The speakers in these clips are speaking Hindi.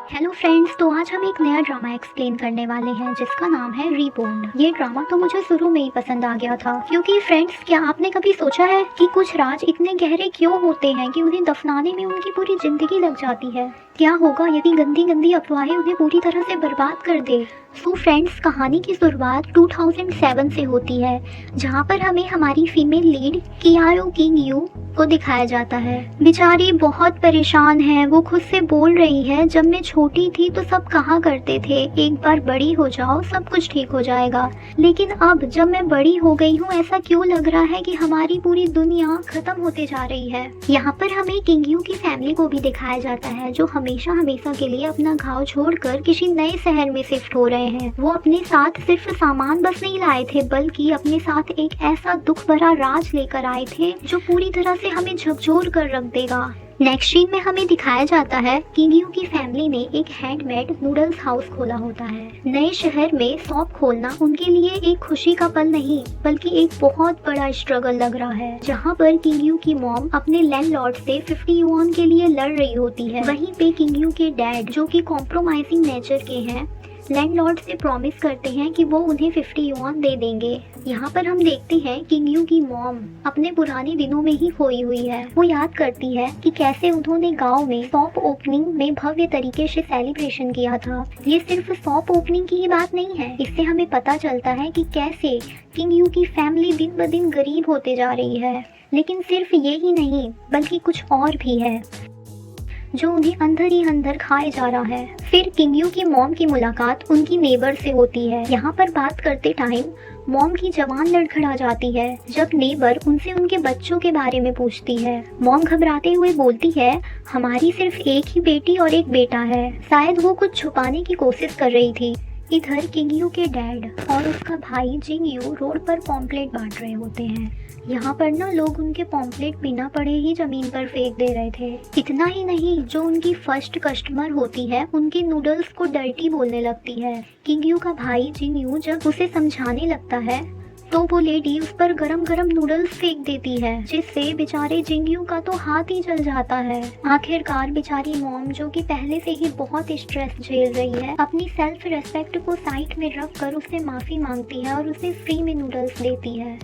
हेलो फ्रेंड्स, तो आज हम एक नया ड्रामा एक्सप्लेन करने वाले हैं जिसका नाम है रीबोर्न। ये ड्रामा तो मुझे शुरू में ही पसंद आ गया था, क्योंकि फ्रेंड्स, क्या आपने कभी सोचा है कि कुछ राज इतने गहरे क्यों होते हैं कि उन्हें दफनाने में उनकी पूरी जिंदगी लग जाती है। क्या होगा यदि गंदी गंदी अफवाहें उन्हें पूरी तरह से बर्बाद कर दे। सो फ्रेंड्स, कहानी की शुरुआत 2007 से होती है, जहाँ पर हमें हमारी फीमेल लीड कियारो किंग यू को दिखाया जाता है। बेचारी बहुत परेशान है। वो खुद से बोल रही है, जब मैं छोटी थी तो सब कहा करते थे एक बार बड़ी हो जाओ सब कुछ ठीक हो जाएगा, लेकिन अब जब मैं बड़ी हो गई हूँ ऐसा क्यों लग रहा है कि हमारी पूरी दुनिया खत्म होते जा रही है। यहाँ पर हमें किंग यू की फैमिली को भी दिखाया जाता है, जो हमेशा हमेशा के लिए अपना घाव छोड़कर किसी नए शहर में शिफ्ट हो रहे हैं। वो अपने साथ सिर्फ सामान बस नहीं लाए थे, बल्कि अपने साथ एक ऐसा दुख भरा राज लेकर आए थे जो पूरी तरह से हमें झकझोर कर रख देगा। नेक्स्ट सीन में हमें दिखाया जाता है किंग यू की फैमिली ने एक हैंडमेड नूडल्स हाउस खोला होता है। नए शहर में शॉप खोलना उनके लिए एक खुशी का पल नहीं, बल्कि एक बहुत बड़ा स्ट्रगल लग रहा है, जहाँ पर किंग यू की मॉम अपने लैंडलॉर्ड से 50 युआन के लिए लड़ रही होती है। वहीं पे किंग यू के डैड, जो कि कॉम्प्रोमाइजिंग नेचर के हैं, लैंडलॉर्ड से प्रॉमिस करते हैं कि वो उन्हें 50 युआन दे देंगे। यहाँ पर हम देखते हैं किंग यू की मॉम अपने पुराने दिनों में ही खोई हुई है। वो याद करती है कि कैसे उन्होंने गांव में शॉप ओपनिंग में भव्य तरीके से सेलिब्रेशन किया था। ये सिर्फ शॉप ओपनिंग की ही बात नहीं है, इससे हमें पता चलता है कि कैसे किंग यू की फैमिली दिन ब दिन गरीब होते जा रही है। लेकिन सिर्फ ये ही नहीं, बल्कि कुछ और भी है जो उन्हें अंदर ही अंदर खाए जा रहा है। फिर किंग यू की मॉम की मुलाकात उनकी नेबर से होती है। यहाँ पर बात करते टाइम मॉम की जवान लड़खड़ा जाती है जब नेबर उनसे उनके बच्चों के बारे में पूछती है। मॉम घबराते हुए बोलती है, हमारी सिर्फ एक ही बेटी और एक बेटा है। शायद वो कुछ छुपाने की कोशिश कर रही थी। इधर किंग यू के डैड और उसका भाई जिंग यू रोड पर पॉम्पलेट बांट रहे होते हैं। यहाँ पर ना लोग उनके पॉम्पलेट बिना पढ़े ही जमीन पर फेंक दे रहे थे। इतना ही नहीं, जो उनकी फर्स्ट कस्टमर होती है उनके नूडल्स को डर्टी बोलने लगती है। किंग यू का भाई जिंग यू जब उसे समझाने लगता है तो वो लेडी उस पर गरम गरम नूडल्स फेंक देती है, जिससे बेचारे जिंग यू का तो हाथ ही जल जाता है। आखिरकार बेचारी मॉम, जो कि पहले से ही बहुत स्ट्रेस झेल रही है, अपनी सेल्फ रेस्पेक्ट को साइड में रख कर उससे माफी मांगती है और उसे फ्री में नूडल्स देती है।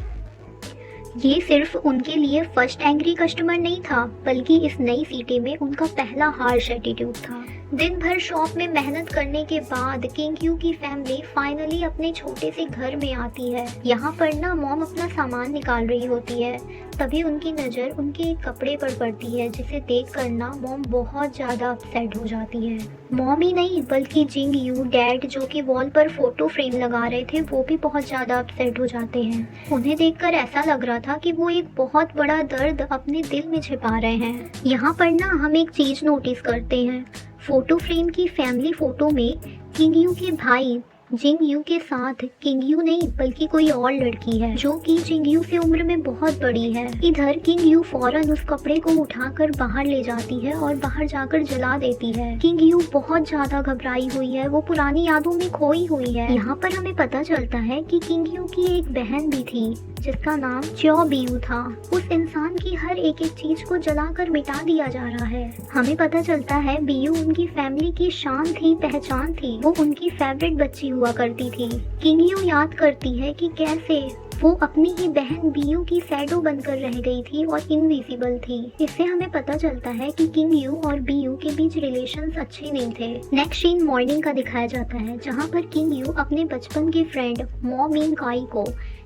ये सिर्फ उनके लिए फर्स्ट एंग्री कस्टमर नहीं था, बल्कि इस नई सिटी में उनका पहला हार्श एटीट्यूड था। दिन भर शॉप में मेहनत करने के बाद किंग यू की फैमिली फाइनली अपने छोटे से घर में आती है। यहाँ पर ना मॉम अपना सामान निकाल रही होती है, तभी उनकी नज़र उनके एक कपड़े पर पड़ती है, जिसे देख कर ना मॉम बहुत ज़्यादा अपसेट हो जाती है। मॉम ही नहीं, बल्कि जिंग यू डैड, जो कि वॉल पर फोटो फ्रेम लगा रहे थे, वो भी बहुत ज़्यादा अपसेट हो जाते हैं। उन्हें देखकर ऐसा लग रहा था कि वो एक बहुत बड़ा दर्द अपने दिल में छिपा रहे हैं। यहाँ पर ना हम एक चीज़ नोटिस करते हैं, फोटो फ्रेम की फैमिली फोटो में किंग यू के भाई जिंग यू के साथ किंग यू नहीं, बल्कि कोई और लड़की है, जो कि जिंग यू से उम्र में बहुत बड़ी है। इधर किंग यू फौरन उस कपड़े को उठाकर बाहर ले जाती है और बाहर जाकर जला देती है। किंग यू बहुत ज्यादा घबराई हुई है, वो पुरानी यादों में खोई हुई है। यहाँ पर हमें पता चलता है कि किंग यू की एक बहन भी थी, जिसका नाम च्यो बियू था। उस इंसान की हर एक चीज को जलाकर मिटा दिया जा रहा है। हमें पता चलता है बियू उनकी फैमिली की शान थी, पहचान थी। वो उनकी फेवरेट बच्ची हुआ करती थी। किंग यू याद करती है कि कैसे वो अपनी ही बहन बियू की शैडो बनकर रह गई थी और इनविजिबल थी। इससे हमें पता चलता है कि किंग यू और बियू के बीच रिलेशंस अच्छे नहीं थे। नेक्स्ट सीन मॉर्निंग का दिखाया जाता है, जहाँ पर किंग यू अपने बचपन के फ्रेंड मॉ मिन काई को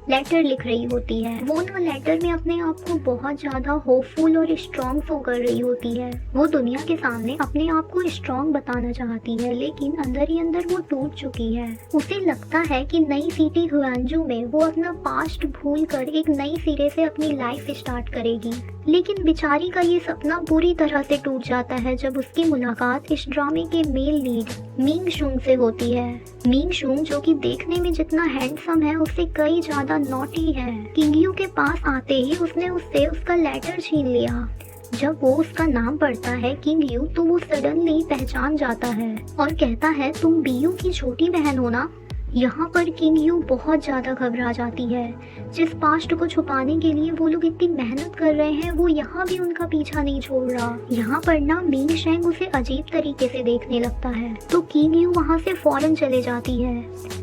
लेटर लिख रही होती है। वो ना लेटर में अपने आप को बहुत ज्यादा होपफुल और स्ट्रॉन्ग शो कर रही होती है। वो दुनिया के सामने अपने आप को स्ट्रॉन्ग बताना चाहती है, लेकिन अंदर ही अंदर वो टूट चुकी है। उसे लगता है कि नई सिटी हुआंजू में वो अपना पास्ट भूल कर एक नई सिरे से अपनी लाइफ स्टार्ट करेगी। लेकिन बेचारी का ये सपना पूरी तरह से टूट जाता है जब उसकी मुलाकात इस ड्रामे के मेल लीड मिंग शुंग से होती है। मिंग शुंग, जो कि देखने में जितना हैंडसम है, उससे कई ज्यादा नॉटी है। किंग यू के पास आते ही उसने उससे उसका लेटर छीन लिया। जब वो उसका नाम पढ़ता है किंग यू, तो वो सडनली पहचान जाता है और कहता है, तुम बियू की छोटी बहन हो ना। यहाँ पर किंग यू बहुत ज़्यादा घबरा जाती है। जिस पास्ट को छुपाने के लिए वो लोग इतनी मेहनत कर रहे हैं, वो यहाँ भी उनका पीछा नहीं छोड़ रहा। यहाँ पर ना मिंग शेंग उसे अजीब तरीके से देखने लगता है, तो किंग यू वहाँ से फौरन चले जाती है।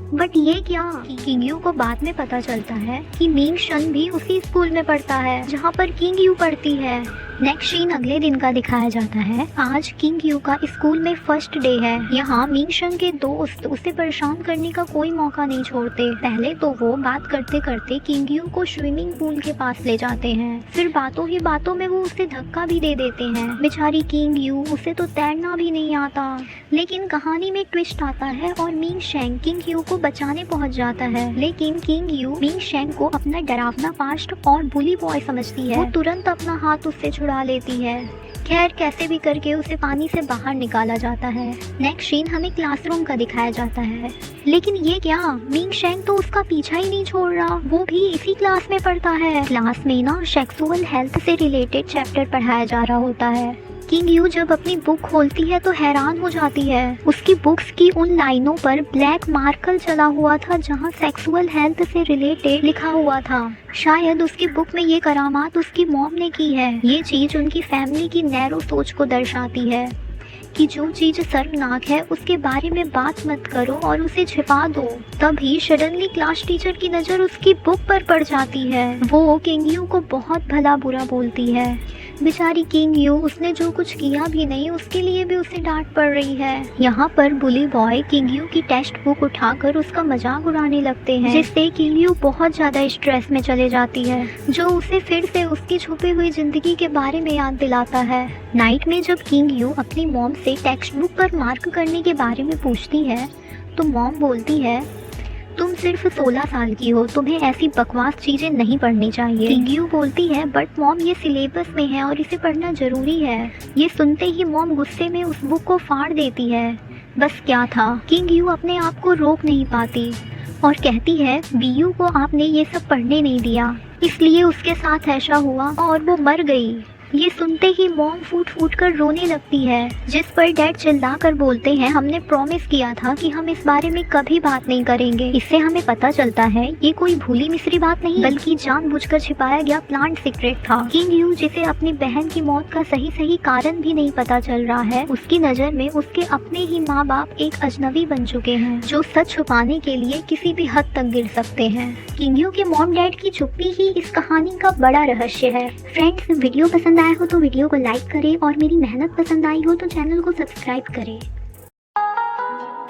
बट ये क्या, किंग यू को बाद में पता चलता है कि मिंग शन भी उसी स्कूल में पढ़ता है जहाँ पर किंग यू पढ़ती है। नेक्स्ट सीन अगले दिन का दिखाया जाता है। आज किंग यू का स्कूल में फर्स्ट डे है। यहाँ मिंग शन के दोस्त उसे परेशान करने का कोई मौका नहीं छोड़ते। पहले तो वो बात करते करते किंग यू को स्विमिंग पूल के पास ले जाते हैं, फिर बातों ही बातों में वो उसे धक्का भी दे देते हैं। बेचारी किंग यू, उसे तो तैरना भी नहीं आता। लेकिन कहानी में ट्विस्ट आता है और मिंग शेंग किंग यू को बचाने पहुंच जाता है। लेकिन किंग यू मिंग शेंग को अपना डरावना पास्ट और बुली बॉय समझती है। वो तुरंत अपना हाथ उससे छुड़ा लेती है। खैर, कैसे भी करके उसे पानी से बाहर निकाला जाता है। नेक्स्ट सीन हमें क्लासरूम का दिखाया जाता है। लेकिन ये क्या, मिंग शेंग तो उसका पीछा ही नहीं छोड़ रहा। वो भी इसी क्लास में पढ़ता है। क्लास में ना सेक्सुअल हेल्थ से रिलेटेड चैप्टर पढ़ाया जा रहा होता है। किंग यू जब अपनी बुक खोलती है तो हैरान हो जाती है। उसकी बुक्स की उन लाइनों पर ब्लैक मार्कर चला हुआ था जहां सेक्सुअल हेल्थ से रिलेटेड लिखा हुआ था। शायद उसकी बुक में ये करामात उसकी मॉम ने की है। ये चीज उनकी फैमिली की नैरो सोच को दर्शाती है कि जो चीज शर्मनाक है उसके बारे में बात मत करो और उसे छिपा दो। तभी सडनली क्लास टीचर की नज़र उसकी बुक पर पड़ जाती है। वो किंग यू को बहुत भला बुरा बोलती है। बेचारी किंग यू, उसने जो कुछ किया भी नहीं, उसके लिए भी उसे डांट पड़ रही है। यहाँ पर बुली बॉय किंग यू की टेक्स्ट बुक उठाकर उसका मजाक उड़ाने लगते हैं, जिससे किंग यू बहुत ज़्यादा स्ट्रेस में चले जाती है, जो उसे फिर से उसकी छुपी हुई जिंदगी के बारे में याद दिलाता है। नाइट में जब किंग यू अपनी मॉम से टेक्स्ट बुक पर मार्क करने के बारे में पूछती है तो मॉम बोलती है, तुम सिर्फ 16 साल की हो, तुम्हें ऐसी बकवास चीजें नहीं पढ़नी चाहिए। किंग यू बोलती है, बट मॉम ये सिलेबस में है और इसे पढ़ना जरूरी है। ये सुनते ही मॉम गुस्से में उस बुक को फाड़ देती है। बस क्या था, किंग यू अपने आप को रोक नहीं पाती और कहती है, बीयू को आपने ये सब पढ़ने नहीं दिया, इसलिए उसके साथ ऐसा हुआ और वो मर गई। ये सुनते ही मॉम फूट फूट कर रोने लगती है, जिस पर डैड चिल्लाकर बोलते हैं, हमने प्रॉमिस किया था कि हम इस बारे में कभी बात नहीं करेंगे। इससे हमें पता चलता है ये कोई भूली मिसरी बात नहीं, बल्कि जानबूझकर छिपाया गया प्लांट सीक्रेट था। किंग यू, जिसे अपनी बहन की मौत का सही कारण भी नहीं पता चल रहा है, उसकी नज़र में उसके अपने ही माँ बाप एक अजनबी बन चुके हैं, जो सच छुपाने के लिए किसी भी हद तक गिर सकते हैं। किंग यू के मॉम डैड की चुप्पी ही इस कहानी का बड़ा रहस्य है। फ्रेंड्स, वीडियो पसंद आया हो तो वीडियो को लाइक करें और मेरी मेहनत पसंद आई हो तो चैनल को सब्सक्राइब करें।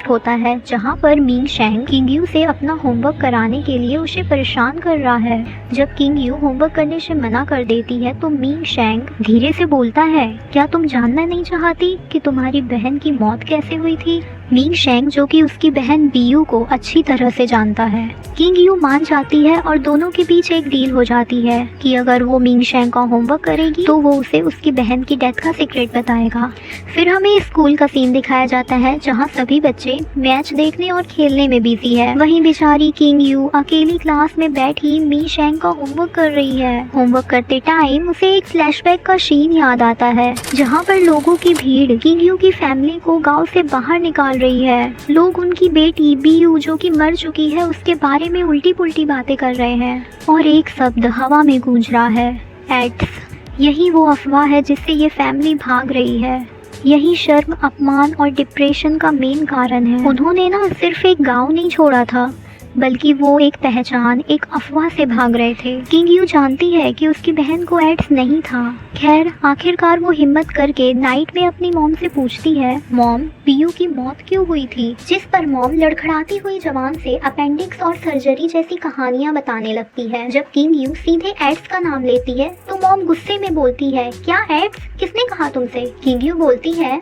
होता है जहाँ पर मिंग शेंग किंग यू से अपना होमवर्क कराने के लिए उसे परेशान कर रहा है। जब किंग यू होमवर्क करने से मना कर देती है तो मिंग शेंग धीरे से बोलता है, क्या तुम जानना नहीं चाहती कि तुम्हारी बहन की मौत कैसे हुई थी? मिंग शेंग, जो कि उसकी बहन बीयू को अच्छी तरह से जानता है, किंग यू मान जाती है और दोनों के बीच एक डील हो जाती है कि अगर वो मिंग शेंग का होमवर्क करेगी तो वो उसे उसकी बहन की डेथ का सीक्रेट बताएगा। फिर हमें स्कूल का सीन दिखाया जाता है जहाँ सभी बच्चे मैच देखने और खेलने में बिजी है। वहीं बेचारी किंग यू अकेली क्लास में बैठी मिंग शेंग का होमवर्क कर रही है। होमवर्क करते टाइम उसे एक फ्लैशबैक का सीन याद आता है जहाँ पर लोगों की भीड़ किंग यू की फैमिली को गाँव से बाहर निकाल रही है। लोग उनकी बेटी बीयू, जो कि मर चुकी है, उसके बारे में उल्टी पुल्टी बातें कर रहे हैं और एक शब्द हवा में गूंज रहा है, एड्स। यही वो अफवाह है जिससे ये फैमिली भाग रही है। यही शर्म, अपमान और डिप्रेशन का मेन कारण है। उन्होंने ना सिर्फ एक गांव नहीं छोड़ा था, बल्कि वो एक पहचान, एक अफवाह से भाग रहे थे। किंग यू जानती है कि उसकी बहन को एड्स नहीं था। खैर, आखिरकार वो हिम्मत करके नाइट में अपनी मॉम से पूछती है, मॉम, बीयू की मौत क्यों हुई थी? जिस पर मॉम लड़खड़ाती हुई जबान से अपेंडिक्स और सर्जरी जैसी कहानियां बताने लगती है। जब किंग यू सीधे एड्स का नाम लेती है तो मॉम गुस्से में बोलती है, क्या एड्स? किसने कहा तुमसे? किंग यू बोलती है,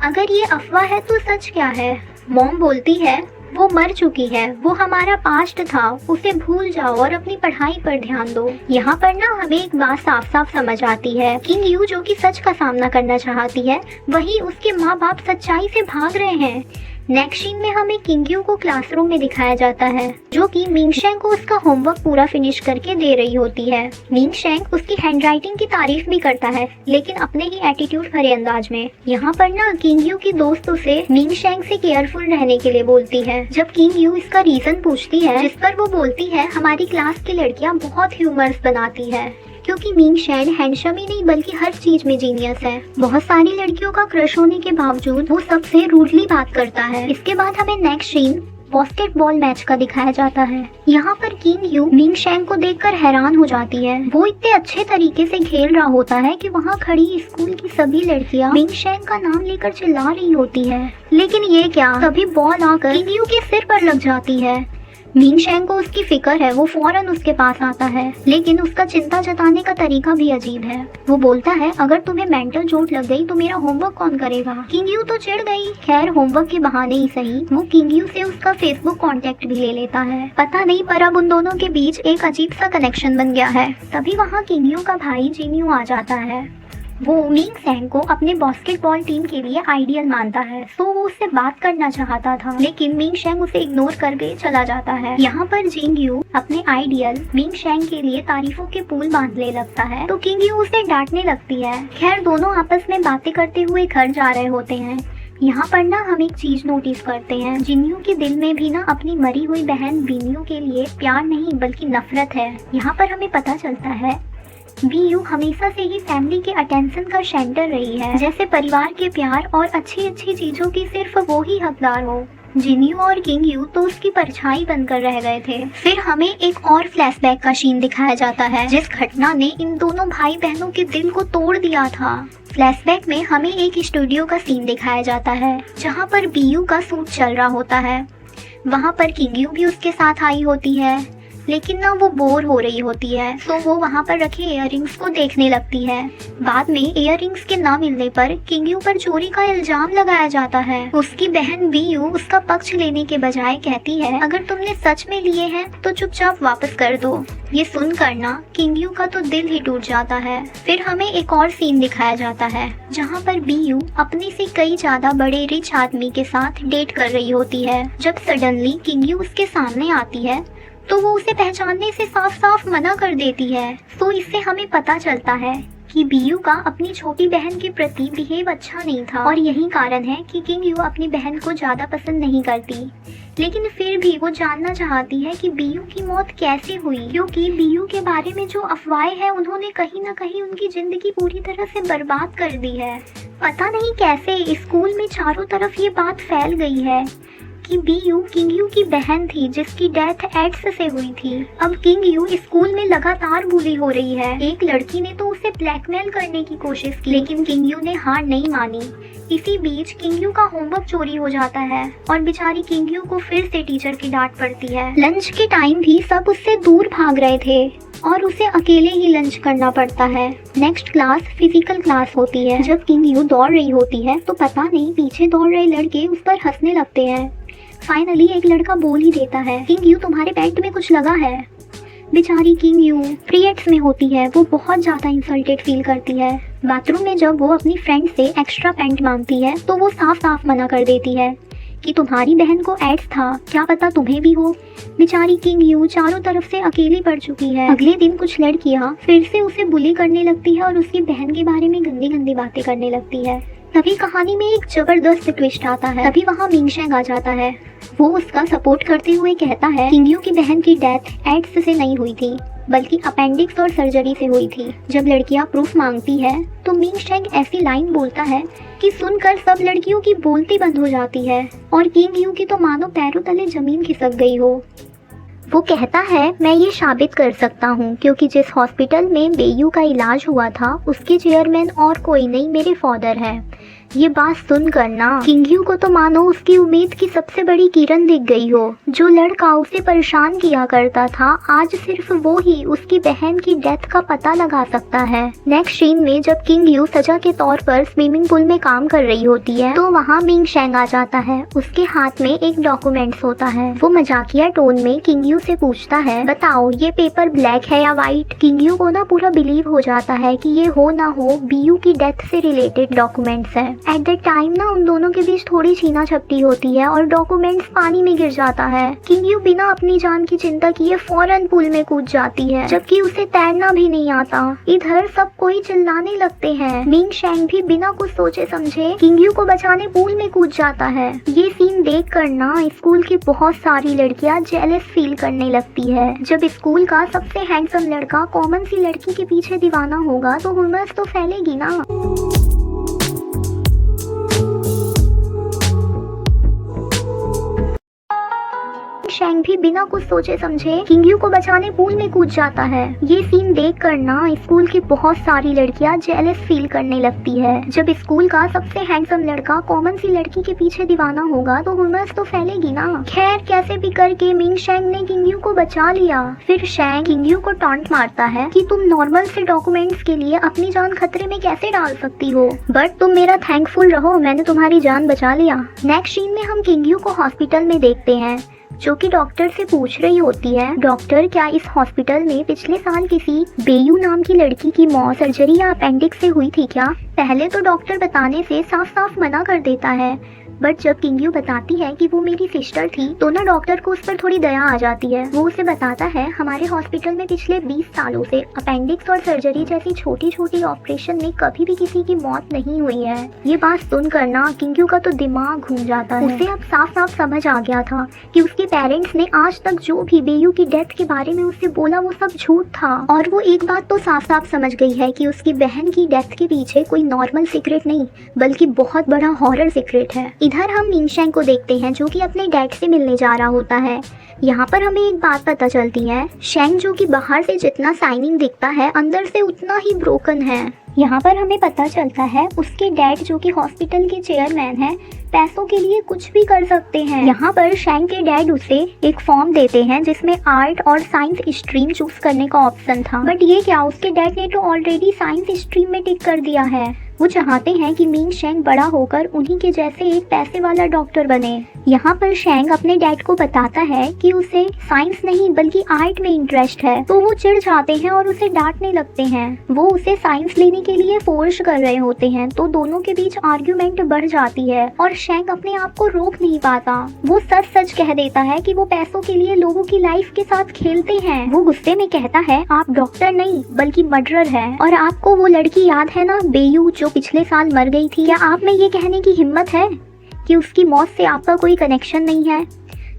अगर ये अफवाह है तो सच क्या है? मॉम बोलती है, वो मर चुकी है, वो हमारा पास्ट था, उसे भूल जाओ और अपनी पढ़ाई पर ध्यान दो। यहाँ पर ना हमें एक बात साफ साफ समझ आती है, किंग यू जो कि सच का सामना करना चाहती है, वहीं उसके माँ बाप सच्चाई से भाग रहे हैं। नेक्स्ट सीन में हमें किंग यू को क्लासरूम में दिखाया जाता है, जो कि मिंग शेंग को उसका होमवर्क पूरा फिनिश करके दे रही होती है। मिंग शेंग उसकी हैंडराइटिंग की तारीफ भी करता है, लेकिन अपने ही एटीट्यूड भरे अंदाज में। यहाँ पर ना किंग यू की दोस्त उसे मिंग शेंग से केयरफुल रहने के लिए बोलती है। जब किंग यू इसका रीजन पूछती है, जिस पर वो बोलती है हमारी क्लास की लड़कियाँ बहुत ह्यूमर्स बनाती है, क्योंकि मिंग शेंग हैंडसम ही नहीं बल्कि हर चीज में जीनियस है। बहुत सारी लड़कियों का क्रश होने के बावजूद वो सबसे रूडली बात करता है। इसके बाद हमें नेक्स्ट सीन बास्केटबॉल मैच का दिखाया जाता है। यहाँ पर किंग यू मिंग शेंग को देखकर हैरान हो जाती है। वो इतने अच्छे तरीके से खेल रहा होता है कि वहाँ खड़ी स्कूल की सभी लड़कियाँ मिंग शेंग का नाम लेकर चिल्ला रही होती है। लेकिन ये क्या, तभी बॉल आकर किंग यू के सिर पर लग जाती है। मिंग शेंग को उसकी फिक्र है, वो फौरन उसके पास आता है, लेकिन उसका चिंता जताने का तरीका भी अजीब है। वो बोलता है अगर तुम्हें मेंटल चोट लग गई तो मेरा होमवर्क कौन करेगा। किंग यू तो चिढ़ गई। खैर होमवर्क के बहाने ही सही, वो किंग यू से उसका फेसबुक कांटेक्ट भी ले लेता है। पता नहीं पर अब उन दोनों के बीच एक अजीब सा कनेक्शन बन गया है। तभी वहाँ किंग यू का भाई जिन्यू आ जाता है। वो मिंग शेंग को अपने बास्केटबॉल टीम के लिए आइडियल मानता है, तो वो उससे बात करना चाहता था, लेकिन मिंग शेंग उसे इग्नोर करके चला जाता है। यहाँ पर जिंग यू अपने आइडियल मिंग शेंग के लिए तारीफों के पुल बांधने लगता है, तो किंग यू उसे डांटने लगती है। खैर दोनों आपस में बातें करते हुए घर जा रहे होते हैं। यहाँ पर ना हम एक चीज नोटिस करते हैं, जिन्यू के दिल में भी ना अपनी मरी हुई बहन बिन्यू के लिए प्यार नहीं बल्कि नफरत है। यहाँ पर हमें पता चलता है बीयू हमेशा से ही फैमिली के अटेंशन का सेंटर रही है, जैसे परिवार के प्यार और अच्छी अच्छी चीजों की सिर्फ वो ही हकदार हो। जिन्यू और किंग यू तो उसकी परछाई बनकर रह गए थे। फिर हमें एक और फ्लैशबैक का सीन दिखाया जाता है, जिस घटना ने इन दोनों भाई बहनों के दिल को तोड़ दिया था। फ्लैशबैक में हमें एक स्टूडियो का सीन दिखाया जाता है, जहाँ पर बीयू का शूट चल रहा होता है। वहाँ पर किंग यू भी उसके साथ आई होती है, लेकिन ना वो बोर हो रही होती है, तो वो वहाँ पर रखे इयररिंग्स को देखने लगती है। बाद में इयररिंग्स के ना मिलने पर किंग यू पर चोरी का इल्जाम लगाया जाता है। उसकी बहन बीयू उसका पक्ष लेने के बजाय कहती है अगर तुमने सच में लिए हैं तो चुपचाप वापस कर दो। ये सुनकर ना किंग यू का तो दिल ही टूट जाता है। फिर हमें एक और सीन दिखाया जाता है, जहाँ पर बीयू अपने से कई ज्यादा बड़े रिच आदमी के साथ डेट कर रही होती है। जब सडनली किंग यू उसके सामने आती है तो वो उसे पहचानने से साफ साफ मना कर देती है। तो इससे हमें पता चलता है कि बीयू का अपनी छोटी बहन के प्रति बिहेव अच्छा नहीं था, और यही कारण है कि किंग यू अपनी बहन को ज्यादा पसंद नहीं करती। लेकिन फिर भी वो जानना चाहती है कि बीयू की मौत कैसे हुई, क्योंकि बीयू के बारे में जो अफवाहें हैं उन्होंने कहीं ना कहीं उनकी जिंदगी पूरी तरह से बर्बाद कर दी है। पता नहीं कैसे स्कूल में चारों तरफ ये बात फैल गई है कि बीयू किंग यू की बहन थी जिसकी डेथ एड्स से हुई थी। अब किंग यू स्कूल में लगातार बुली हो रही है। एक लड़की ने तो उसे ब्लैकमेल करने की कोशिश की, लेकिन किंग यू ने हार नहीं मानी। इसी बीच किंग यू का होमवर्क चोरी हो जाता है और बेचारी किंग यू को फिर से टीचर की डांट पड़ती है। लंच के टाइम भी सब उससे दूर भाग रहे थे और उसे अकेले ही लंच करना पड़ता है। नेक्स्ट क्लास फिजिकल क्लास होती है। जब किंग यू दौड़ रही होती है तो पता नहीं पीछे दौड़ रहे लड़के उस पर हंसने लगते हैं। फाइनली एक लड़का बोल ही देता है किंग यू तुम्हारे पैंट में कुछ लगा है। बेचारी किंग यू पीरियड्स में होती है, वो बहुत ज़्यादा इंसल्टेड फील करती है। बाथरूम में जब वो अपनी फ्रेंड से एक्स्ट्रा पैंट मांगती है तो वो साफ साफ मना कर देती है कि तुम्हारी बहन को एड्स था, क्या पता तुम्हें भी हो। बेचारी किंग यू चारों तरफ से अकेली पड़ चुकी है। अगले दिन कुछ लड़कियां फिर से उसे बुली करने लगती है और उसकी बहन के बारे में गंदी गंदी बातें करने लगती है। तभी कहानी में एक जबरदस्त ट्विस्ट आता है। तभी वहाँ मिंग शेंग आ जाता है। वो उसका सपोर्ट करते हुए कहता है किंग यू की बहन की डेथ एड्स से नहीं हुई थी बल्कि अपेंडिक्स और सर्जरी से हुई थी। जब लड़कियां प्रूफ मांगती है तो मिंग शेंग ऐसी लाइन बोलता है कि सुनकर सब लड़कियों की बोलती बंद हो जाती है और किंग यू की तो मानो पैरों तले जमीन खिसक गई हो। वो कहता है मैं ये साबित कर सकता हूँ क्योंकि जिस हॉस्पिटल में बेयू का इलाज हुआ था उसके चेयरमैन और कोई नहीं मेरे फादर हैं। ये बात सुनकर ना किंग यू को तो मानो उसकी उम्मीद की सबसे बड़ी किरण दिख गई हो। जो लड़का उसे परेशान किया करता था आज सिर्फ वो ही उसकी बहन की डेथ का पता लगा सकता है। नेक्स्ट सीन में जब किंग यू सजा के तौर पर स्विमिंग पूल में काम कर रही होती है तो वहाँ मिंग शेंग आ जाता है। उसके हाथ में एक डॉक्यूमेंट्स होता है। वो मजाकिया टोन में किंग यू से पूछता है बताओ ये पेपर ब्लैक है या व्हाइट। किंग यू को ना पूरा बिलीव हो जाता है कि ये हो ना हो बीयू की डेथ से रिलेटेड डॉक्यूमेंट्स है। एट द टाइम ना उन दोनों के बीच थोड़ी छीना झपटी होती है और डॉक्यूमेंट्स पानी में गिर जाता है। किंगयू बिना अपनी जान की चिंता किए फौरन पूल में कूद जाती है, जबकि उसे तैरना भी नहीं आता। इधर सब कोई चिल्लाने लगते हैं। मिंग शेंग भी बिना कुछ सोचे समझे किंगयू को बचाने पूल में कूद जाता है। ये सीन देख कर ना स्कूल की बहुत सारी लड़कियां जेलस फील करने लगती है। जब स्कूल का सबसे हैंडसम लड़का कॉमन सी लड़की के पीछे दीवाना होगा तो हुमस तो फैलेगी ना। शेंग भी बिना कुछ सोचे समझे किंगयू को बचाने पूल में कूद जाता है। ये सीन देख कर ना स्कूल की बहुत सारी लड़कियां जेलस फील करने लगती है। जब स्कूल का सबसे हैंडसम लड़का कॉमन सी लड़की के पीछे दीवाना होगा तो हुमस तो फैलेगी ना। खैर कैसे भी करके मिंग शेंग ने किंगयू को बचा लिया। फिर शेंग किंगयू को टॉन्ट मारता है कि तुम नॉर्मल से डॉक्यूमेंट्स के लिए अपनी जान खतरे में कैसे डाल सकती हो, बट तुम मेरा थैंकफुल रहो, मैंने तुम्हारी जान बचा लिया। नेक्स्ट सीन में हम किंगयू को हॉस्पिटल में देखते हैं, जो कि डॉक्टर से पूछ रही होती है, डॉक्टर क्या इस हॉस्पिटल में पिछले साल किसी बेयू नाम की लड़की की मौत सर्जरी या अपेंडिक्स से हुई थी क्या? पहले तो डॉक्टर बताने से साफ साफ मना कर देता है, बट जब किंगयू बताती है कि वो मेरी सिस्टर थी तो ना डॉक्टर को उस पर थोड़ी दया आ जाती है। वो उसे बताता है हमारे हॉस्पिटल में पिछले 20 सालों से अपेंडिक्स और सर्जरी जैसी छोटी छोटी ऑपरेशन में कभी भी किसी की मौत नहीं हुई है। ये बात सुनकर ना किंगयू का तो दिमाग घूम जाता है। उसे अब साफ साफ समझ आ गया था कि उसके पेरेंट्स ने आज तक जो भी बेयू की डेथ के बारे में उससे बोला वो सब झूठ था। और वो एक बात तो साफ साफ समझ गई है कि उसकी बहन की डेथ के पीछे कोई नॉर्मल सीक्रेट नहीं बल्कि बहुत बड़ा हॉरर सीक्रेट है। इधर हम मिंग शेंग को देखते हैं जो कि अपने डैड से मिलने जा रहा होता है। यहाँ पर हमें एक बात पता चलती है, शेंग जो कि बाहर से जितना शाइनिंग दिखता है अंदर से उतना ही ब्रोकन है। यहाँ पर हमें पता चलता है उसके डैड जो कि हॉस्पिटल के चेयरमैन हैं, पैसों के लिए कुछ भी कर सकते हैं। यहाँ पर शेंग के डैड उसे एक फॉर्म देते हैं जिसमें आर्ट और साइंस स्ट्रीम चूज करने का ऑप्शन था, बट ये क्या, उसके डैड ने तो ऑलरेडी साइंस स्ट्रीम में टिक कर दिया है। वो चाहते हैं कि मिंग शेंग बड़ा होकर उन्हीं के जैसे एक पैसे वाला डॉक्टर बने। यहाँ पर शेंग अपने डैड को बताता है कि उसे साइंस नहीं बल्कि आर्ट में इंटरेस्ट है, तो वो चिढ़ जाते हैं और उसे डांटने लगते हैं। वो उसे साइंस लेने के लिए फोर्स कर रहे होते हैं, तो दोनों के बीच आर्ग्यूमेंट बढ़ जाती है और शेंग अपने आप को रोक नहीं पाता। वो सच सच कह देता है कि वो पैसों के लिए लोगों की लाइफ के साथ खेलते हैं। वो गुस्से में कहता है आप डॉक्टर नहीं बल्कि मर्डरर है। और आपको वो लड़की याद है ना, बेयू, जो पिछले साल मर गई थी? क्या आप में ये कहने की हिम्मत है कि उसकी मौत से आपका कोई कनेक्शन नहीं है?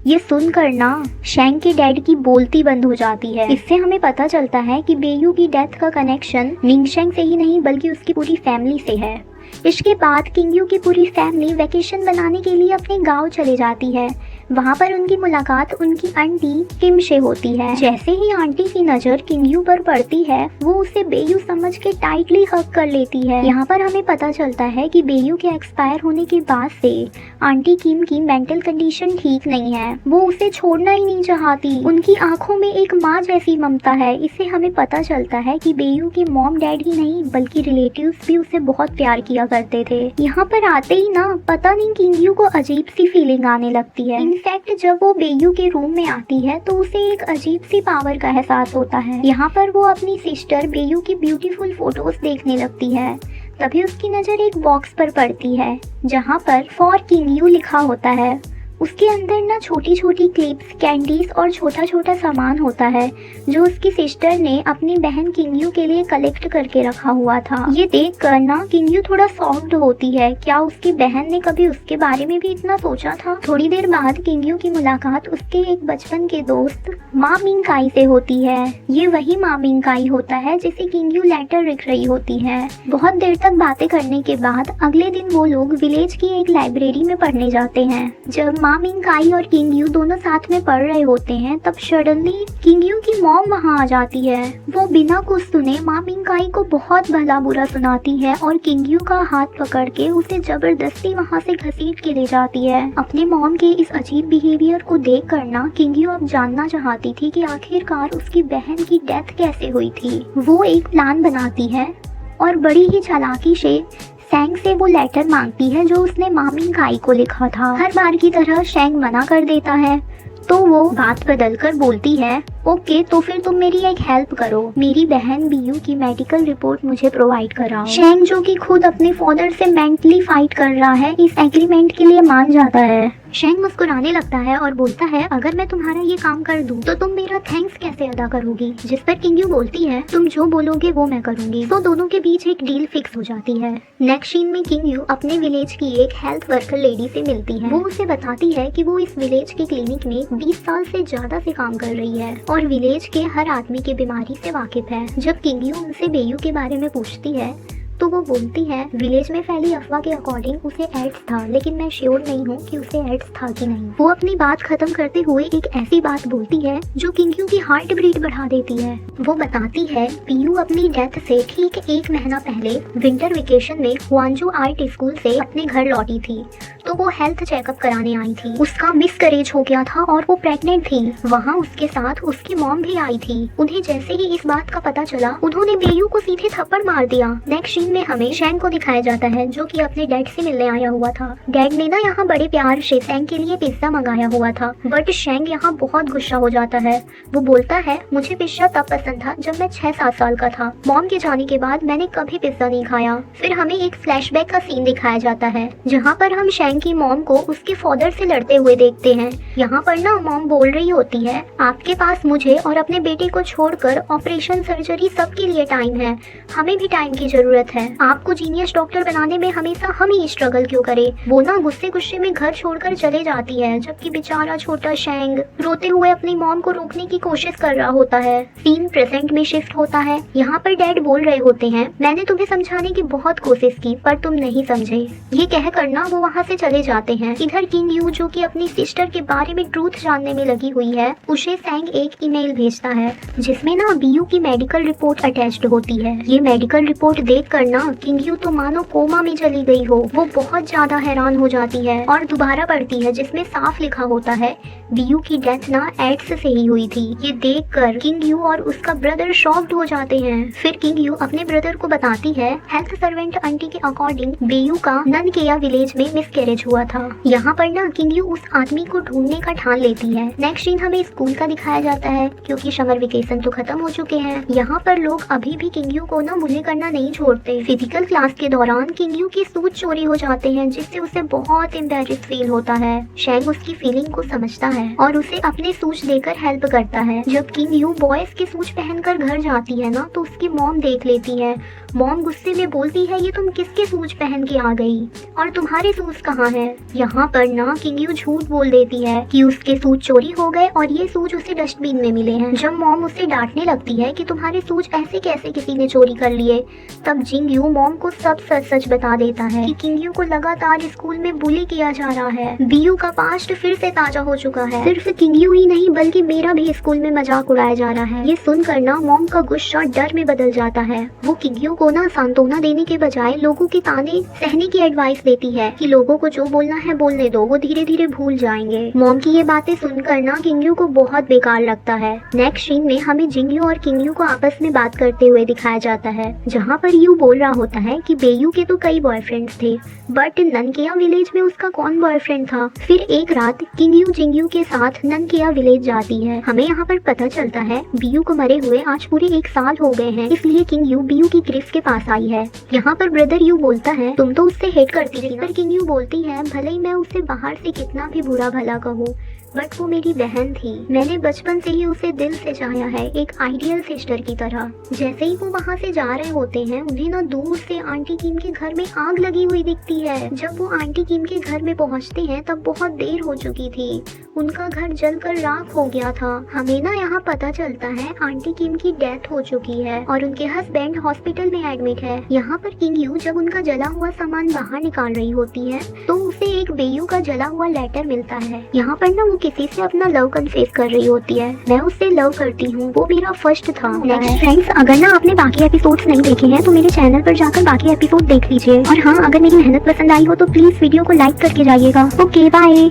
ये सुनकर ना शेंग के डैड की बोलती बंद हो जाती है। इससे हमें पता चलता है कि बेयू की डेथ का कनेक्शन मिंग शेंग से ही नहीं बल्कि उसकी पूरी फैमिली से है। इसके बाद किंगयू की पूरी फैमिली वैकेशन बनाने के लिए अपने गांव चले जाती है। वहाँ पर उनकी मुलाकात उनकी आंटी किम से होती है। जैसे ही आंटी की नज़र किंगयू पर पड़ती है वो उसे बेयू समझ के टाइटली हग कर लेती है। यहाँ पर हमें पता चलता है कि बेयू के एक्सपायर होने के बाद से आंटी किम की मेंटल कंडीशन ठीक नहीं है। वो उसे छोड़ना ही नहीं चाहती। उनकी आंखों में एक माँ जैसी ममता है। इससे हमें पता चलता है कि बेयू के मॉम डैड ही नहीं बल्कि रिलेटिव्स भी उसे बहुत प्यार किया करते थे। यहाँ पर आते ही ना पता नहीं किंगयू को अजीब सी फीलिंग आने लगती है। इनफैक्ट जब वो बेयू के रूम में आती है तो उसे एक अजीब सी पावर का एहसास होता है। यहाँ पर वो अपनी सिस्टर बेयू की ब्यूटीफुल फोटोज देखने लगती है। तभी उसकी नज़र एक बॉक्स पर पड़ती है जहाँ पर फॉर किंगयू लिखा होता है। उसके अंदर ना छोटी छोटी क्लिप्स, कैंडीज और छोटा छोटा सामान होता है जो उसकी सिस्टर ने अपनी बहन किंगयू के लिए कलेक्ट करके रखा हुआ था। ये देख कर ना किंगयू थोड़ा शॉक्ड होती है। क्या उसकी बहन ने कभी उसके बारे में भी इतना सोचा था? थोड़ी देर बाद किंगयू की मुलाकात उसके एक बचपन के दोस्त मा मिंगकाई से होती है। ये वही मा मिंगकाई होता है जिसे किंगयू लेटर लिख रही होती है। बहुत देर तक बातें करने के बाद अगले दिन वो लोग विलेज की एक लाइब्रेरी में पढ़ने जाते हैं। जब मा मिंगकाई और किंगयू दोनों साथ में पढ़ रहे होते हैं तब सडनली किंगयू की मॉम वहाँ आ जाती है। वो बिना कुछ सुने मा मिंगकाई को बहुत भला बुरा सुनाती है और किंगयू का हाथ पकड़ के उसे जबरदस्ती वहाँ से घसीट के ले जाती है। अपने मॉम के इस अजीब बिहेवियर को देख कर ना किंगयू अब जानना चाहती थी कि आखिरकार उसकी बहन की डेथ कैसे हुई थी। वो एक प्लान बनाती है और बड़ी ही चालाकी से शेंग से वो लेटर मांगती है जो उसने मा मिंगकाई को लिखा था। हर बार की तरह शेंग मना कर देता है तो वो बात बदल कर बोलती है ओके, तो फिर तुम मेरी एक हेल्प करो, मेरी बहन बीयू की मेडिकल रिपोर्ट मुझे प्रोवाइड कराओ। शेंग जो कि खुद अपने फादर से मेंटली फाइट कर रहा है, इस एग्रीमेंट के लिए मान जाता है। शेंग मुस्कुराने लगता है और बोलता है, अगर मैं तुम्हारा ये काम कर दूं तो तुम मेरा थैंक्स कैसे अदा करोगी? जिस पर किंग यू बोलती है, तुम जो बोलोगे वो मैं करूंगी। तो दोनों के बीच एक डील फिक्स हो जाती है। नेक्स्ट सीन में किंग यू अपने विलेज की एक हेल्थ वर्कर लेडी से मिलती है। वो उसे बताती है कि वो इस विलेज के क्लिनिक में 20 साल से ज्यादा से काम कर रही है और विलेज के हर आदमी की बीमारी से वाकिफ है। जब किंग यू उनसे बेयू के बारे में पूछती है तो वो बोलती है, विलेज में फैली अफवाह के अकॉर्डिंग उसे एड्स था, लेकिन मैं श्योर नहीं हूँ कि उसे एड्स था कि नहीं। वो अपनी बात खत्म करते हुए एक ऐसी बात बोलती है जो किंग यू की हार्ट बीट बढ़ा देती है। वो बताती है, पीयू अपनी डेथ से ठीक 1 महीना पहले विंटर वेकेशन में हुआंजू आर्ट स्कूल से अपने घर लौटी थी, तो वो हेल्थ चेकअप कराने आई थी। उसका मिसकैरेज हो गया था और वो प्रेग्नेंट थी। वहाँ उसके साथ उसकी मॉम भी आई थी। उन्हें जैसे ही इस बात का पता चला, उन्होंने बेयू को सीधे थप्पड़ मार दिया। नेक्स्ट सीन में हमें शेंग को दिखाया जाता है जो कि अपने डैड से मिलने आया हुआ था। डैड ने ना यहाँ बड़े प्यार से शेंग के लिए पिज्जा मंगाया हुआ था, बट शेंग यहाँ बहुत गुस्सा हो जाता है। वो बोलता है, मुझे पिज्जा तब पसंद था जब मैं 6-7 साल का था। मॉम के जाने के बाद मैंने कभी पिज्जा नहीं खाया। फिर हमें एक फ्लैशबैक का सीन दिखाया जाता है जहाँ पर हम शेंग की मॉम को उसके फादर से लड़ते हुए देखते हैं। यहाँ पर ना मॉम बोल रही होती है, आपके पास मुझे और अपने बेटे को छोड़कर ऑपरेशन सर्जरी सबके लिए टाइम है, हमें भी टाइम की जरूरत है। आपको जीनियस डॉक्टर बनाने में हमेशा हम ही स्ट्रगल क्यों करें? वो ना गुस्से गुस्से में घर छोड़कर चले जाती है, जबकि बेचारा छोटा शेंग रोते हुए अपनी मॉम को रोकने की कोशिश कर रहा होता है। सीन प्रेजेंट में शिफ्ट होता है। यहाँ पर डैड बोल रहे होते हैं, मैंने तुम्हें समझाने की बहुत कोशिश की पर तुम नहीं समझे। ये कहकर ना वो वहाँ से चले जाते हैं। इधर किंग यू जो कि अपनी सिस्टर के बारे में ट्रूथ जानने में लगी हुई है, उसे शेंग एक ईमेल भेजता है जिसमें ना बीयू की मेडिकल रिपोर्ट अटैच्ड होती है। ये मेडिकल रिपोर्ट देख कर ना किंग यू तो मानो कोमा में चली गई हो। वो बहुत ज्यादा हैरान हो जाती है और दोबारा पढ़ती है जिसमें साफ लिखा होता है, बीयू की डेथ ना एड्स से ही हुई थी। ये देखकर किंग यू और उसका ब्रदर शॉक्ड हो जाते हैं। फिर किंग यू अपने ब्रदर को बताती है, हेल्थ सर्वेंट आंटी के अकॉर्डिंग बेयू का ननकेया विलेज में मिसकैरेज हुआ था। यहाँ पर ना किंग यू उस आदमी को ढूंढने का ठान लेती है। नेक्स्ट सीन हमें स्कूल का दिखाया जाता है क्योंकि समर वेकेशन तो खत्म हो चुके हैं। यहाँ पर लोग अभी भी किंग यू को ना बुली करना नहीं छोड़ते। फिजिकल क्लास के दौरान किंग यू की सूट चोरी हो जाते हैं जिससे उसे बहुत एम्बैरेस फील होता है। शेंग उसकी फीलिंग को समझता है और उसे अपने सूच देकर हेल्प करता है। जब किंग यू बॉयज की सूच पहनकर घर जाती है ना तो उसकी मॉम देख लेती है। मॉम गुस्से में बोलती है, ये तुम किसके सूच पहन के आ गई और तुम्हारे सूच कहाँ है? यहाँ पर ना किंग यू झूठ बोल देती है कि उसके सूच चोरी हो गए और ये सूच उसे डस्टबिन में मिले हैं। जब मॉम उसे डांटने लगती है कि तुम्हारे सूच ऐसे कैसे किसी ने चोरी कर लिए, तब जिंग यू मॉम को सब सच सच बता देता है कि किंग यू को लगातार स्कूल में बुली किया जा रहा है। बीयू का पास्ट फिर से ताजा हो चुका है। सिर्फ किंग यू ही नहीं बल्कि मेरा भी स्कूल में मजाक उड़ाया जा रहा है। ये सुनकर ना मॉम का गुस्सा डर में बदल जाता है। वो किंग यू को ना सांत्वना देने के बजाय लोगों के ताने सहने की एडवाइस देती है कि लोगों को जो बोलना है बोलने दो, वो धीरे धीरे भूल जाएंगे। मॉम की ये बातें सुनकर ना किंग यू को बहुत बेकार लगता है। नेक्स्ट सीन में हमें जिंग यू और किंग यू को आपस में बात करते हुए दिखाया जाता है जहाँ पर यू बोल रहा होता है कि बेयू के तो कई बॉयफ्रेंड्स थे बट ननकेया विलेज में उसका कौन बॉयफ्रेंड था। फिर एक रात किंग यू जिंग यू के साथ ननकेया विलेज जाती है। हमें यहाँ पर पता चलता है बीयू को मरे हुए आज पूरे 1 साल हो गए हैं, इसलिए किंग यू बीयू की ग्रिफ के पास आई है। यहाँ पर ब्रदर यू बोलता है, तुम तो उससे हेट करती थी। पर किंग यू बोलती है, भले ही मैं उसे बाहर से कितना भी बुरा भला कहूँ बट वो मेरी बहन थी। मैंने बचपन से ही उसे दिल से चाहा है, एक आइडियल सिस्टर की तरह। जैसे ही वो वहाँ से जा रहे होते हैं उन्हें ना दूर से आंटी किम के घर में आग लगी हुई दिखती है। जब वो आंटी किम के घर में पहुँचते हैं तब बहुत देर हो चुकी थी, उनका घर जलकर राख हो गया था। हमें ना यहाँ पता चलता है आंटी किम की डेथ हो चुकी है और उनके हस्बैंड हॉस्पिटल में एडमिट है। यहाँ पर किंग यू जब उनका जला हुआ सामान बाहर निकाल रही होती है तो उसे एक बेयू का जला हुआ लेटर मिलता है। यहाँ पर ना वो किसी से अपना लव कन्फेस कर रही होती है, मैं उससे लव करती हूँ, वो मेरा फर्स्ट था। नेक्स्ट फ्रेंड्स, अगर ना आपने बाकी एपिसोड्स नहीं देखे हैं तो मेरे चैनल पर जाकर बाकी एपिसोड देख लीजिए। और हाँ, अगर मेरी मेहनत पसंद आई हो तो प्लीज वीडियो को लाइक करके जाइएगा। Okay bye.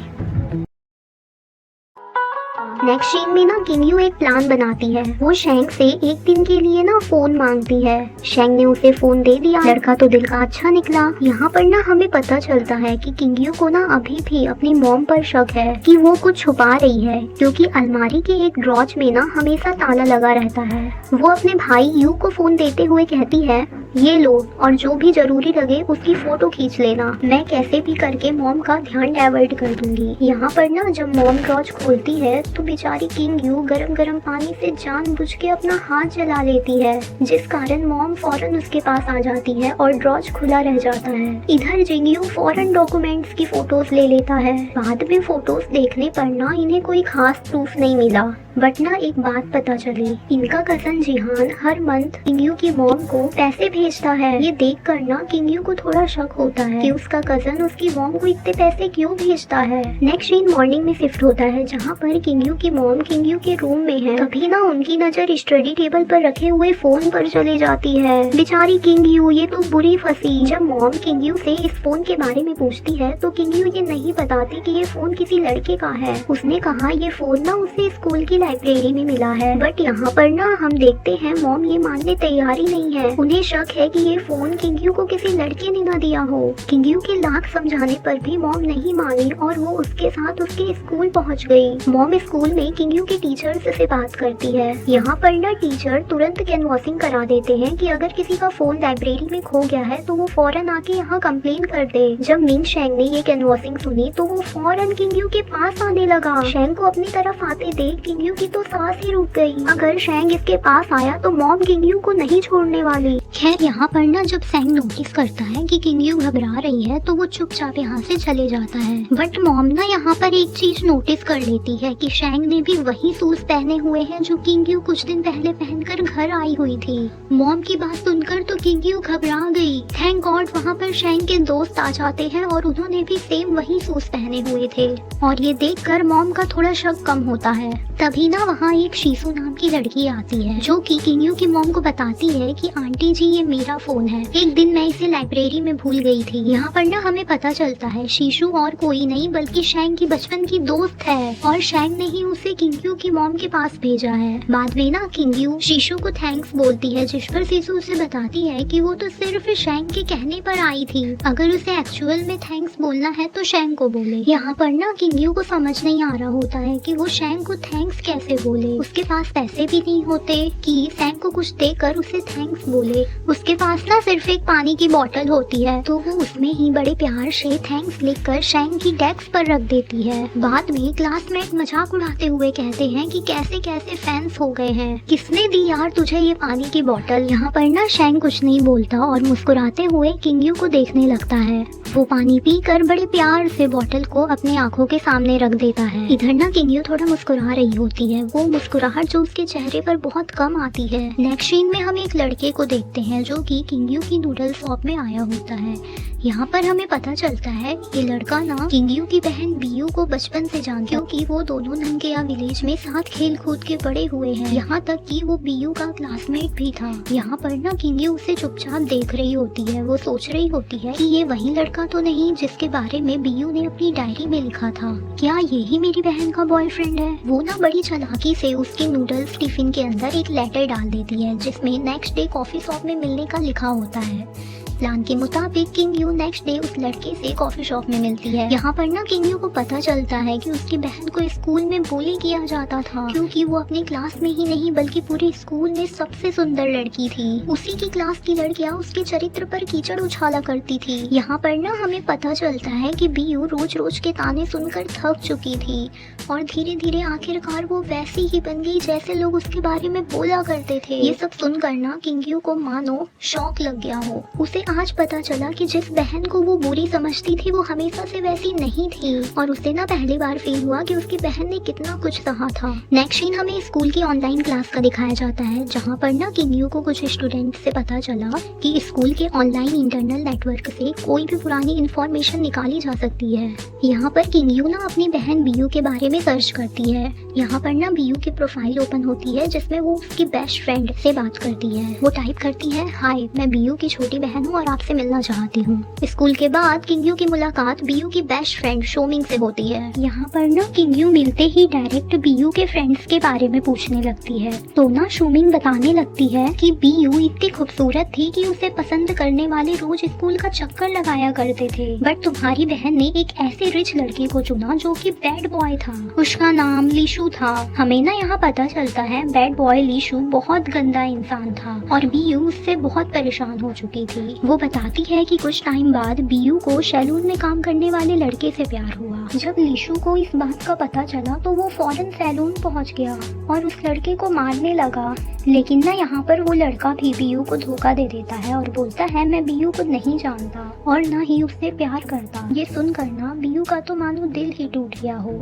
नेक्स्ट सीन में ना किंगयू एक प्लान बनाती है। वो शेंग से एक दिन के लिए ना फोन मांगती है। शेंग ने उसे फोन दे दिया। लड़का तो दिल का अच्छा निकला। यहाँ पर ना हमें पता चलता है कि किंगयू को ना अभी भी अपनी मॉम पर शक है कि वो कुछ छुपा रही है, क्योंकि अलमारी के एक ड्रॉज में ना हमेशा ताला लगा रहता है। वो अपने भाई यू को फोन देते हुए कहती है, ये लो और जो भी जरूरी लगे उसकी फोटो खींच लेना, मैं कैसे भी करके मॉम का ध्यान डाइवर्ट कर दूंगी। यहाँ पर ना जब मॉम ड्रॉज खोलती है तो बेचारी किंगयू गरम गरम पानी से जानबूझ के अपना हाथ जला लेती है, जिस कारण मॉम फौरन उसके पास आ जाती है और ड्रॉज खुला रह जाता है। इधर जिंगयू फौरन डॉक्यूमेंट्स की फोटोज ले लेता है। बाद में फोटोज देखने पर ना इन्हें कोई खास प्रूफ नहीं मिला, बट ना एक बात पता चली, इनका कजन जिहान हर मंथ किंगयू की मॉम को पैसे भेजता है। ये देख कर ना किंगयू को थोड़ा शक होता है कि उसका कजन उसकी मॉम को इतने पैसे क्यों भेजता है। नेक्स्ट सीन मॉर्निंग में शिफ्ट होता है, जहाँ पर किंगयू की मॉम किंगयू के रूम में है। तभी ना उनकी नजर स्टडी टेबल पर रखे हुए फोन पर चली जाती है। बेचारी किंगयू ये तो बुरी फंसी। जब मॉम किंगयू से इस फोन के बारे में पूछती है तो किंगयू ये नहीं बताती कि ये फोन किसी लड़के का है। उसने कहा ये फोन ना उसे स्कूल की लाइब्रेरी में मिला है, बट यहाँ पर ना हम देखते हैं मॉम ये मानने तैयार ही नहीं है। उन्हें शक है कि ये फोन किंगयू को किसी लड़के ने ना दिया हो। किंगयू के लाख समझाने पर भी मॉम नहीं मानी और वो उसके साथ उसके स्कूल पहुँच गई। मॉम स्कूल में किंगयू के टीचर्स से बात करती है। यहाँ पर ना टीचर तुरंत कैनवासिंग करा देते हैं कि अगर किसी का फोन लाइब्रेरी में खो गया है तो वो फौरन आके यहाँ कंप्लेन कर दे। जब मिन शेंग ने ये कैनवासिंग सुनी तो वो फौरन किंगयू के पास आने लगा। शेंग को अपनी तरफ आते देख किंगयू की तो सांस ही रुक गई। अगर शेंग इसके पास आया तो मॉम किंगयू को नहीं छोड़ने वाली। खैर यहाँ पर ना जब शेंग नोटिस करता है कि किंगयू घबरा रही है तो वो चुपचाप यहाँ से चले जाता है। बट मॉम ना यहाँ पर एक चीज नोटिस कर लेती है कि शेंग ने भी वही शूज पहने हुए हैं जो किंगयू कुछ दिन पहले पहनकर घर आई हुई थी। मॉम की बात सुनकर तो किंगयू घबरा गई। थैंक गॉड वहाँ पर शेंग के दोस्त आ जाते हैं और उन्होंने भी सेम वही शूज पहने हुए थे, और ये देखकर मॉम का थोड़ा शक कम होता है। तभी ना वहाँ एक शीशु नाम की लड़की आती है जो कि किंगयू की मॉम को बताती है कि आंटी जी ये मेरा फोन है, एक दिन मैं इसे लाइब्रेरी में भूल गई थी। यहाँ पर ना हमें पता चलता है शीशु और कोई नहीं बल्कि शेंग की बचपन की दोस्त है, और शेंग ने ही उसे किंगयू की मॉम के पास भेजा है। बाद में ना किंगयू शीशु को थैंक्स बोलती है, जिस पर शीशु उसे बताती है कि वो तो सिर्फ शेंग के कहने पर आई थी, अगर उसे एक्चुअल में थैंक्स बोलना है तो शेंग को बोले। यहाँ पर ना किंगयू को समझ नहीं आ रहा होता है कि वो शेंग को थैंक्स कैसे बोले। उसके पास पैसे भी नहीं होते कि शेंग को कुछ देकर उसे थैंक्स बोले। उसके पास ना सिर्फ एक पानी की बोतल होती है, तो वो उसमें ही बड़े प्यार से थैंक्स लिखकर शेंग की डेस्क पर रख देती है। बाद में क्लासमेट मजाक उड़ाते हुए कहते हैं कि कैसे कैसे फैंस हो गए हैं, किसने दी यार तुझे ये पानी की बोतल। यहाँ पर ना शेंग कुछ नहीं बोलता और मुस्कुराते हुए किंगयू को देखने लगता है। वो पानी पीकर बड़े प्यार से बोतल को अपनी आंखों के सामने रख देता है। इधर ना किंगयू थोड़ा मुस्कुरा रही होती है, वो मुस्कुराहट जो उसके चेहरे पर बहुत कम आती है। नेक्स्ट सीन में हम एक लड़के को देखते हैं जो कि किंगयू की नूडल शॉप में आया होता है। यहाँ पर हमें पता चलता है ये लड़का ना किंगयू की बहन बीयू को बचपन से जानता है, क्योंकि वो दोनों नंगेया विलेज में साथ खेल कूद के बड़े हुए हैं, यहाँ तक कि वो बीयू का क्लासमेट भी था। यहाँ पर ना किंगयू उसे चुपचाप देख रही होती है। वो सोच रही होती है कि ये वही लड़का तो नहीं जिसके बारे में बीयू ने अपनी डायरी में लिखा था, क्या यही मेरी बहन का बॉयफ्रेंड है। वो ना बड़ी चालाकी से उसके नूडल्स टिफिन के अंदर एक लेटर डाल देती है जिसमें नेक्स्ट डे कॉफी शॉप में मिलने का लिखा होता है। प्लान के मुताबिक किंगयू नेक्स्ट डे उस लड़के से कॉफी शॉप में मिलती है। यहाँ पर ना किंगयू को पता चलता है कि उसकी बहन को स्कूल में बुली किया जाता था, क्योंकि वो अपनी क्लास में ही नहीं बल्कि पूरे स्कूल में सबसे सुंदर लड़की थी। उसी की क्लास की लड़कियाँ उसके चरित्र पर कीचड़ उछाला करती थी। यहाँ पर ना हमें पता चलता है कि बीयू रोज रोज के ताने सुनकर थक चुकी थी और धीरे धीरे आखिरकार वो वैसी ही बन गई जैसे लोग उसके बारे में बोला करते थे। ये सब सुनकर ना किंगयू को मानो शौक लग गया हो। उसे आज पता चला कि जिस बहन को वो बुरी समझती थी वो हमेशा से वैसी नहीं थी, और उसे ना पहली बार फील हुआ कि उसकी बहन ने कितना कुछ सहा था। नेक्स्ट सीन हमें स्कूल की ऑनलाइन क्लास का दिखाया जाता है, जहाँ पर ना किंगयू को कुछ स्टूडेंट से पता चला कि स्कूल के ऑनलाइन इंटरनल नेटवर्क से कोई भी पुरानी इंफॉर्मेशन निकाली जा सकती है। यहाँ पर किंगयू ना अपनी बहन बीयू के बारे में सर्च करती है। यहाँ पर ना बीयू की प्रोफाइल ओपन होती है जिसमें वो उसकी बेस्ट फ्रेंड से बात करती है। वो टाइप करती है, हाय मैं बीयू की छोटी बहन हूँ और आपसे मिलना चाहती हूँ। स्कूल के बाद किंगयू की मुलाकात बीयू की बेस्ट फ्रेंड शोमिंग से होती है। यहाँ पर ना किंगयू मिलते ही डायरेक्ट बीयू के फ्रेंड्स के बारे में पूछने लगती है। तो ना शोमिंग बताने लगती है कि बीयू इतनी खूबसूरत थी कि उसे पसंद करने वाले रोज स्कूल का चक्कर लगाया करते थे, बट तुम्हारी बहन ने एक ऐसे रिच लड़के को चुना जो कि बैड बॉय था। उसका नाम लीशु था। हमें ना यहाँ पता चलता है बैड बॉय लीशु बहुत गंदा इंसान था और बीयू उससे बहुत परेशान हो चुकी थी। वो बताती है कि कुछ टाइम बाद बीयू को सैलून में काम करने वाले लड़के से प्यार हुआ। जब लीशु को इस बात का पता चला तो वो फौरन सैलून पहुंच गया और उस लड़के को मारने लगा। लेकिन ना यहाँ पर वो लड़का भी बीयू को धोखा दे देता है और बोलता है मैं बीयू को नहीं जानता और ना ही उससे प्यार करता। ये सुनकर ना बीयू का तो मानो दिल ही टूट गया हो।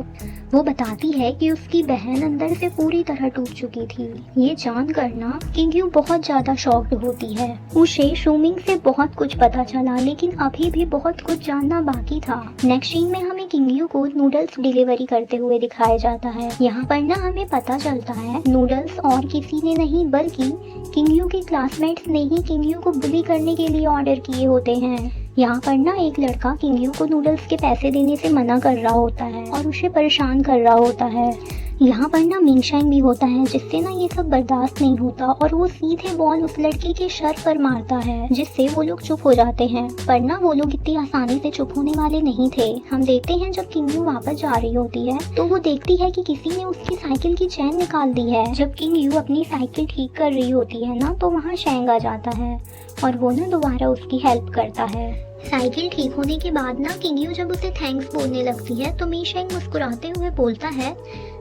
वो बताती है कि उसकी बहन अंदर से पूरी तरह टूट चुकी थी। ये जानकर ना किंगयू बहुत ज्यादा शॉक्ड होती है। उसे शोमिंग से बहुत कुछ पता चला, लेकिन अभी भी बहुत कुछ जानना बाकी था। नेक्स्ट सीन में हमें किंगयू को नूडल्स डिलीवरी करते हुए दिखाया जाता है। यहाँ पर ना हमें पता चलता है नूडल्स और किसी ने नहीं बल्कि किंगयू के क्लासमेट्स ने ही किंगयू को बुली करने के लिए ऑर्डर किए होते हैं। यहाँ पर ना एक लड़का किंगयू को नूडल्स के पैसे देने से मना कर रहा होता है और उसे परेशान कर रहा होता है। यहाँ पर ना मिंगशेंग भी होता है जिससे ना ये सब बर्दाश्त नहीं होता और वो सीधे बॉल उस लड़के के सर पर मारता है, जिससे वो लोग चुप हो जाते हैं। पर ना वो लोग इतनी आसानी से चुप होने वाले नहीं थे। हम देखते हैं जब किंगयू वापस जा रही होती है तो वो देखती है कि किसी ने उसकी साइकिल की चैन निकाल दी है। जब किंगयू अपनी साइकिल ठीक कर रही होती है ना तो वहाँ शेंग आ जाता है और वो ना दोबारा उसकी हेल्प करता है। साइकिल ठीक होने के बाद ना किंगयू जब उसे थैंक्स बोलने लगती है तो मिंगशेंग मुस्कुराते हुए बोलता है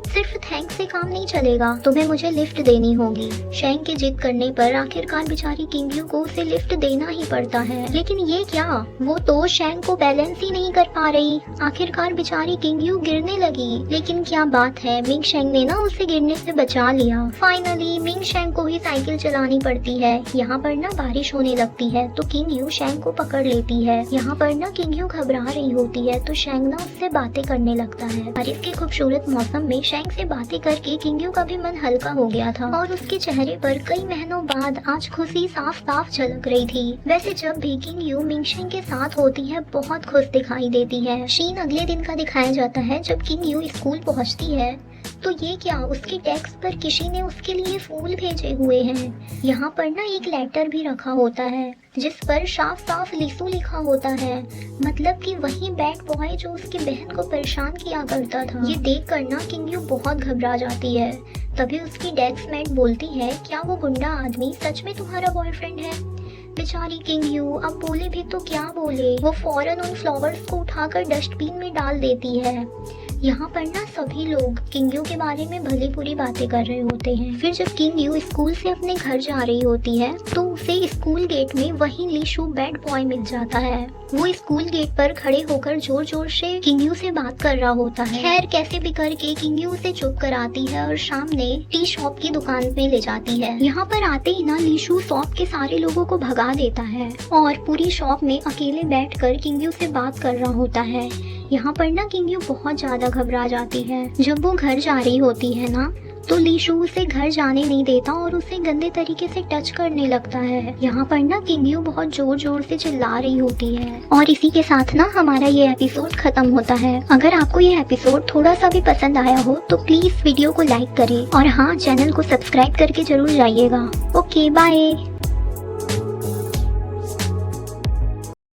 सिर्फ थैंक्स से काम नहीं चलेगा, तुम्हें मुझे लिफ्ट देनी होगी। शेंग की जिद करने पर आखिरकार बेचारी किंगयू को उसे लिफ्ट देना ही पड़ता है। लेकिन ये क्या, वो तो शेंग को बैलेंस ही नहीं कर पा रही। आखिरकार बेचारी किंगयू गिरने लगी। लेकिन क्या बात है, मिंगशेंग ने ना उसे गिरने से बचा लिया। फाइनली मिंगशेंग को ही साइकिल चलानी पड़ती है। यहाँ पर ना बारिश होने लगती है तो किंगयू शेंग को पकड़ लेती है। यहाँ पर ना किंगयू घबरा रही होती है तो शेंग ना उससे बातें करने लगता है। बारिश के खूबसूरत मौसम में शेंग से बातें करके किंगयू का भी मन हल्का हो गया था और उसके चेहरे पर कई महीनों बाद आज खुशी साफ साफ झलक रही थी। वैसे जब भी किंगयू मिंगशेंग के साथ होती है बहुत खुश दिखाई देती है। सीन अगले दिन का दिखाया जाता है जब किंगयू स्कूल पहुंचती है तो ये क्या, उसकी डेस्क पर किसी ने उसके लिए फूल भेजे हुए हैं। यहाँ पर ना एक लेटर भी रखा होता है जिस पर साफ साफ लीसू लिखा होता है, मतलब कि वही बैड बॉय जो उसकी बहन को परेशान किया करता था। ये देख कर ना किंगयू बहुत घबरा जाती है। तभी उसकी डेस्कमेट बोलती है क्या वो गुंडा आदमी सच में तुम्हारा बॉयफ्रेंड है। बेचारी किंगयू अब बोले भी तो क्या बोले, वो फौरन उन फ्लावर्स को उठाकर डस्टबिन में डाल देती है। यहाँ पर ना सभी लोग किंगयू के बारे में भली बुरी बातें कर रहे होते हैं। फिर जब किंगयू स्कूल से अपने घर जा रही होती है तो उसे स्कूल गेट में वही लीशु बैड बॉय मिल जाता है। वो स्कूल गेट पर खड़े होकर जोर जोर से किंगयू से बात कर रहा होता है। खैर कैसे भी करके किंगयू उसे चुप कराती है और सामने टी शॉप की दुकान पे ले जाती है। यहाँ पर आते ही ना लीशु शॉप के सारे लोगों को भगा देता है और पूरी शॉप में अकेले बैठकर किंगयू से बात कर रहा होता है। यहाँ पर ना किंगयू बहुत ज्यादा घबरा जाती है। जब वो घर जा रही होती है ना तो लीशु उसे घर जाने नहीं देता और उसे गंदे तरीके से टच करने लगता है। यहाँ पर ना किंगयू बहुत जोर जोर से चिल्ला रही होती है और इसी के साथ ना हमारा ये एपिसोड खत्म होता है। अगर आपको ये एपिसोड थोड़ा सा भी पसंद आया हो तो प्लीज वीडियो को लाइक करें और हाँ चैनल को सब्सक्राइब करके जरूर जाइएगा। Okay bye.